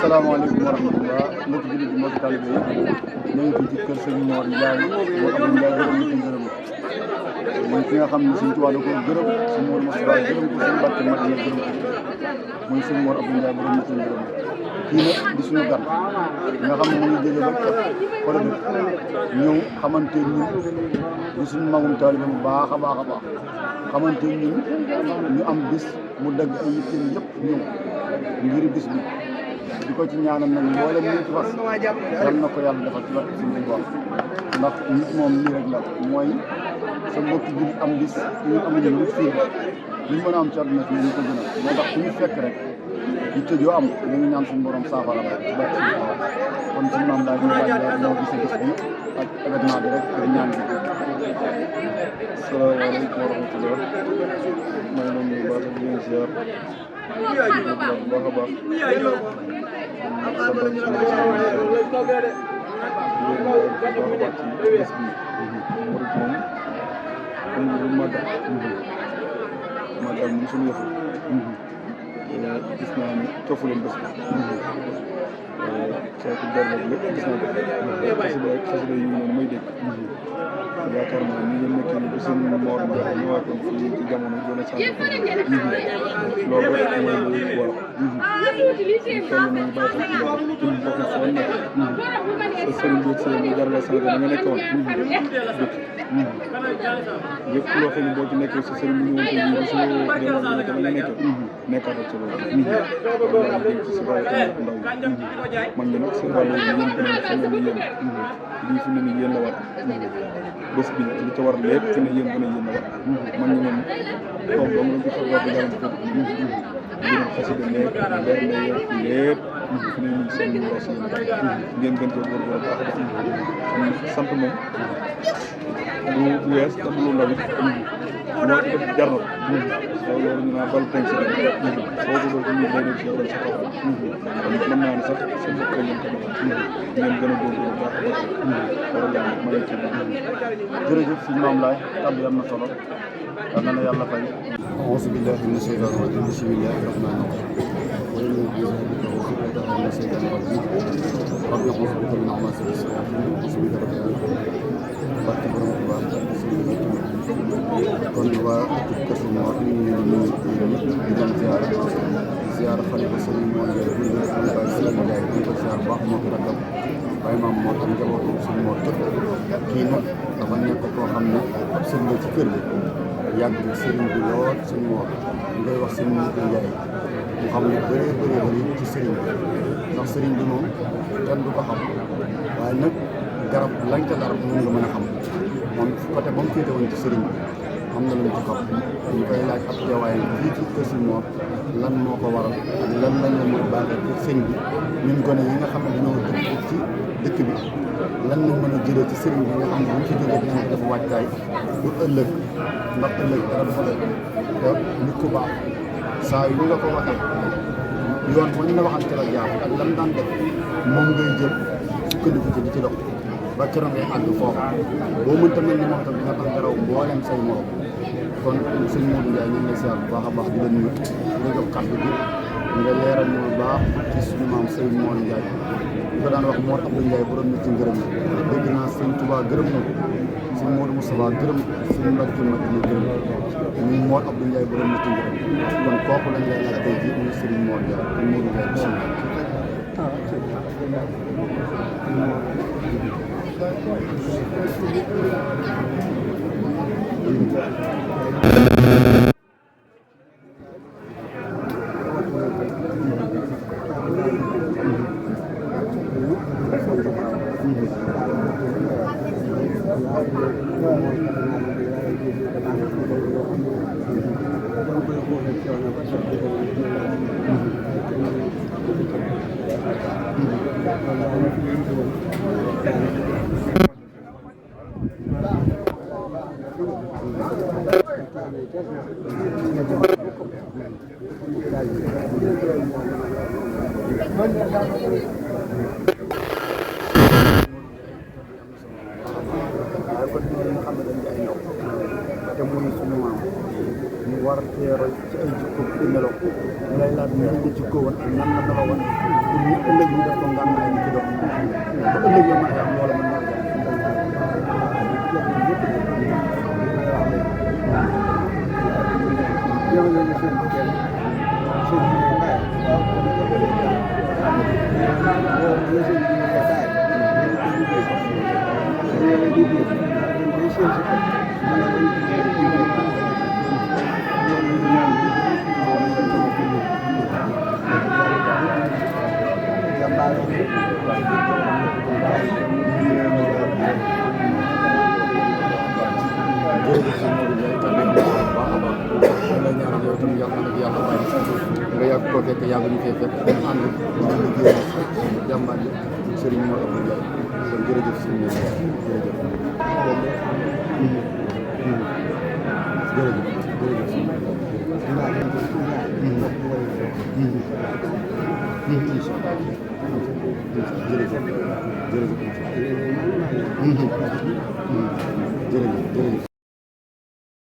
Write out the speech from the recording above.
asalaamaaleykum wa rahmatulah mbokki jullit yi mbokki taalibe yi ñu ngi fi ci kër sëñ Mor Ndiaye moo Abdou Ndiaye gërëm ñu ci gërëm muy ki nga xam ne sëñ Tuubaa da ko gërëm sëñ Mor Moustapha gërëm ko sëñ Mbàkke Madina gërëm ko muy sëñ Mor Abdou Ndiaye gërëm ñu ci gërëm kii nag di suñu gan nga xam ne mu ngi jóge ba wala ñëw xamante ñun di suñu magum taalibe bu baax a baax a baax xamante ñun ñu am bis mu dagg ay yitteem yëpp ñëw ngir bis bi di ko ci ñaanal nag mboolem ñu ci fas yal na ko yàlla defal ci barke suñu bopp ndax nit moom lii rek la mooy sa mbokk bi am bis ñu am ñu lu fii ñu mën a am ci àdduna fi ñu ko gën a moo tax ku ñu fekk rek yitte joo am ñu ngi ñaan suñu borom saafara la ci barke suñu bopp kon suñu maam daal ñu bàyyi moo gisee bis bi ak événement bi rek ak ñaan bi. Asalaamaaleykum wa rahmatulah maa ngi leen di baax di leen ziar bu baax a baax màggal moom suñu yëfu gis naa ne coofu leen bés bi coofu bernet lépp gis naa ko xasida yi noonu may dégg yaakaar naa ni ngeen nekkee ni bu seen Mor Ndiaye ñëwaatoon fii ci jamono doon a changé loolu rek mooy lu war toll nañu bàyyi xel ci loolu foofu foo nekk sa sëriñ bi si mu jar la changé da nga nekkoon yëpp loo xam ne boo ci nekkee sa sëriñ bi ñëwoon tey jii su delloo da nga nekkee nekkaatal ci loolu si bàyyi xel ndaw yi man de nag seen wàll yi yéen gën a xam ne ni yéen lii fi ne nii yéen la war bés bi li ca war lépp fi ne yéen gën a yéen la war man ñu moom toog ba mu la ci war di garan ko ngeen xasida nekk berne yeeg lépp fi ne nii seen numéro si ngeen gën cee góorgóorlu baax a baax sant moom du wees te du ndaw it loo ci def jar na ko loolu ñu naan balu tënk si soo ko doon ñu day nekk si yow sa kaw kon mën naa ne sax seen bopp ngeen ko defal ngeen gën a góorgóorlu baax a baax loolu laa ma lay ci jërëjëf suñu maam laay kàddu yi am na solo yal na la yàlla fay. auzu billaahi mina shaytaani rajiim bismillaahi rahmaani rahiim rabbi auzu bika min hamazaati shayaatiin auzu bika rabbi barke borom Tuubaa kon waa kër Sëñ Mor ñu ngi leen di nuyu di leen ziar xalifa Sëñ Mor Ndiaye bu ñu Baye Sëñ Ndiaye di ko ziar baax moo ko ragal Baye maam moo tax njabootu Sëñ Mor kii nag dafa nekk koo xam ne ab sëñ la ci kër gi yàgg sëriñ bi lool Sëñ Mor ñu koy wax Sëñ Mor Ndiaye mu xam ne bëree bëri ci sëriñ bi ndax sëriñ bi moom kenn du ko xam waaye nag garab lañ ca garab mën nga mën a xam moom côté ba mu féete woon ci sëriñ bi am na lu ñu ci xam ñu koy laaj ab teewaayam fii ci kër Sëñ Mor lan moo ko waral ak lan lañ la mën a baaxee pour sëñ bi ñun gone yi nga xam ne dañoo dëkk ci dëkk bi lan lañ mën a jëlee ci sëriñ bi nga xam ne bu ñu ci jógee dinañ def waajtaay pour ëllëg ndax ëllëg dara dafa def te nit ku baax saa yu nga ko waxee yoon ba ñu la waxal ci la jaar ak lan daan def moom ngay jël sukkandiku ci di ci dox ba keroog ngay àgg foofu boo mënta mel ni moom tam dina tax daraw mboolem say morom kon Sëñ Modou Ndiaye ñu ngi lay ziar bu baax a baax di la nuyu di la jox kàddu gi nga leeral ñu bu baax ci suñu maam Sëñ Modou Ndiaye ñu ko daan wax Mor Abdou Ndiaye borom na ci ngërëm dégg naa Sëñ Touba gërëm na ko Sëñ Modou Moustapha gërëm Sëñ Mbacke Madina gërëm ñu Mor Abdou Ndiaye borom na ci ngërëm kon kooku lañ lay laaj tey jii muy Sëñ Modou Ndiaye Sëñ Modou Ndiaye bismillah. te muy suñu maam ñu war cee roy ci ay jikko di melo ñu lay laaj ñu ko ci ko woon ak nan la melo woon pour ñu ëllëg ñu def ko ngànnaay ñu ci dox ba ëllëg yow mën a am loola mën naa nga yàgg koo fekk yàgg ñu fee fekk dañu ànd jàmbaar yi Serigne Mor Abdou Ndiaye kon jërëjëf Serigne jërëjëf jërëjëf